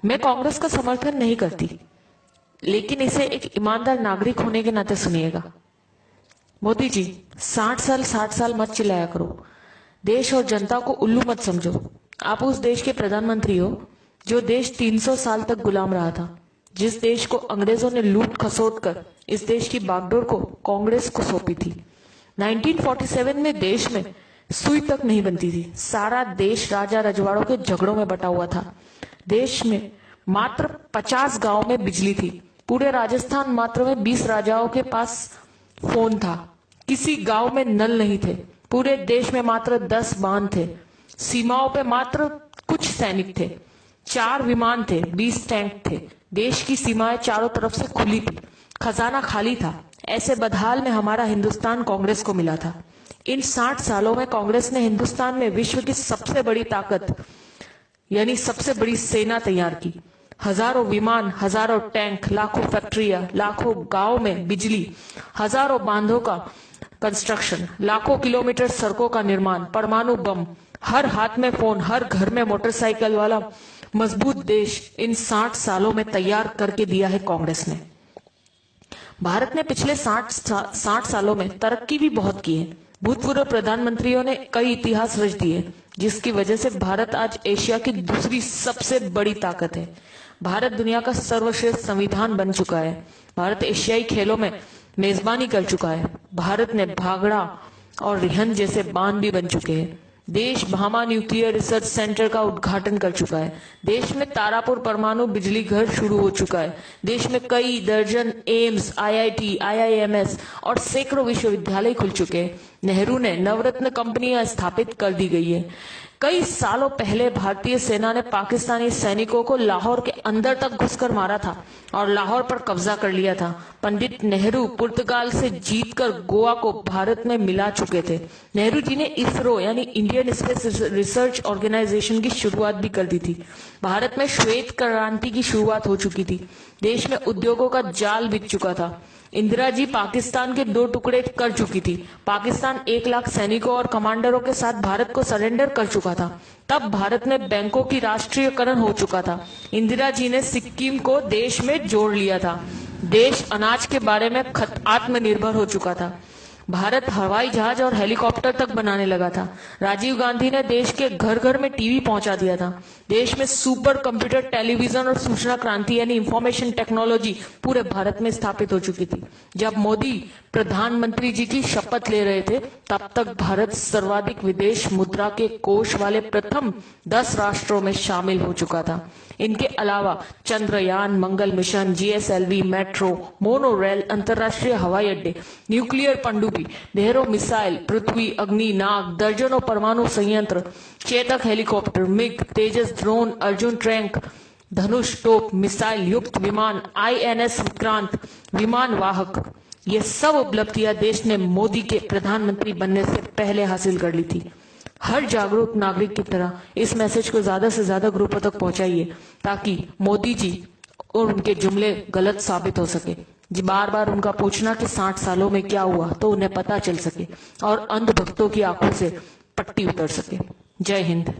मैं कांग्रेस का समर्थन नहीं करती, लेकिन इसे एक ईमानदार नागरिक होने के नाते सुनिएगा। मोदी जी, 60 साल मत चिल्लाया करो। देश और जनता को उल्लू मत समझो। आप उस देश के प्रधानमंत्री हो जो देश 300 साल तक गुलाम रहा था, जिस देश को अंग्रेजों ने लूट खसोट कर इस देश की बागडोर को कांग्रेस को सौंपी थी। 1947 में देश में सुई तक नहीं बनती थी। सारा देश राजा रजवाड़ों के झगड़ों में बटा हुआ था। देश में मात्र 50 गांव में बिजली थी। पूरे राजस्थान मात्र में 20 राजाओं के पास फोन था। किसी गांव में नल नहीं थे। पूरे देश में मात्र 10 बांध थे। सीमाओं पे मात्र कुछ सैनिक थे। 4 विमान थे, 20 टैंक थे। देश की सीमाएं चारों तरफ से खुली थी। खजाना खाली था। ऐसे बदहाल में हमारा हिंदुस्तान कांग्रेस को मिला था। इन 60 सालों में कांग्रेस ने हिंदुस्तान में विश्व की सबसे बड़ी ताकत यानी सबसे बड़ी सेना तैयार की। हजारों विमान, हजारों टैंक, लाखों फैक्ट्रियां, लाखों गांव में बिजली, हजारों बांधों का कंस्ट्रक्शन, लाखों किलोमीटर सड़कों का निर्माण, परमाणु बम, हर हाथ में फोन, हर घर में मोटरसाइकिल वाला मजबूत देश इन 60 सालों में तैयार करके दिया है कांग्रेस ने। भारत ने पिछले 60 सालों में तरक्की भी बहुत की है। भूतपूर्व प्रधानमंत्रियों ने कई इतिहास रच दिए, जिसकी वजह से भारत आज एशिया की दूसरी सबसे बड़ी ताकत है। भारत दुनिया का सर्वश्रेष्ठ संविधान बन चुका है। भारत एशियाई खेलों में मेजबानी कर चुका है। भारत ने भागड़ा और रिहंद जैसे बांध भी बन चुके हैं। देश भामा न्यूक्लियर रिसर्च सेंटर का उद्घाटन कर चुका है। देश में तारापुर परमाणु बिजली घर शुरू हो चुका है। देश में कई दर्जन एम्स, आईआईटी, आईआईएमएस और सैकड़ों विश्वविद्यालय खुल चुके हैं। नेहरू ने नवरत्न कंपनियां स्थापित कर दी गई है। कई सालों पहले भारतीय सेना ने पाकिस्तानी सैनिकों को लाहौर के अंदर तक घुसकर मारा था और लाहौर पर कब्जा कर लिया था। पंडित नेहरू पुर्तगाल से जीतकर गोवा को भारत में मिला चुके थे। नेहरू जी ने इसरो यानी इंडियन स्पेस रिसर्च ऑर्गेनाइजेशन की शुरुआत भी कर दी थी। भारत में श्वेत क्रांति की शुरुआत हो चुकी थी। देश में उद्योगों का जाल बिछ चुका था। इंदिरा जी पाकिस्तान के 2 टुकड़े कर चुकी थी। पाकिस्तान 1 लाख सैनिकों और कमांडरों के साथ भारत को सरेंडर कर चुका था। तब भारत में बैंकों की राष्ट्रीयकरण हो चुका था। इंदिरा जी ने सिक्किम को देश में जोड़ लिया था। देश अनाज के बारे में आत्मनिर्भर हो चुका था। भारत हवाई जहाज और हेलीकॉप्टर तक बनाने लगा था। राजीव गांधी ने देश के घर घर में टीवी पहुंचा दिया था। देश में सुपर कंप्यूटर, टेलीविजन और सूचना क्रांति यानी इंफॉर्मेशन टेक्नोलॉजी पूरे भारत में स्थापित हो चुकी थी। जब मोदी प्रधानमंत्री जी की शपथ ले रहे थे, तब तक भारत सर्वाधिक विदेश मुद्रा के कोष वाले प्रथम 10 राष्ट्रों में शामिल हो चुका था। इनके अलावा Chandrayaan, Mangal mission, GSLV, metro, monorail, अंतरराष्ट्रीय हवाई अड्डे, न्यूक्लियर पनडुब्बी, ढेरों मिसाइल, पृथ्वी, अग्नि, नाग, दर्जनों परमाणु संयंत्र, चेतक हेलीकॉप्टर, मिग, तेजस ड्रोन, अर्जुन टैंक, धनुष तोप, मिसाइल युक्त विमान, आईएनएस विक्रांत, विमान वाहक, ये सब उपलब्धियां देश ने मोदी के प्रधानमंत्री बनने से पहले हासिल कर ली थी। हर जागरूक नागरिक की तरह इस मैसेज को ज्यादा से ज्यादा ग्रुपों तक पहुंचाइए, ताकि मोदी जी और उनके जुमले गलत साबित हो सके। जी बार बार उनका पूछना कि 60 सालों में क्या हुआ, तो उन्हें पता चल सके और अंधभक्तों की आंखों से पट्टी उतर सके। जय हिंद।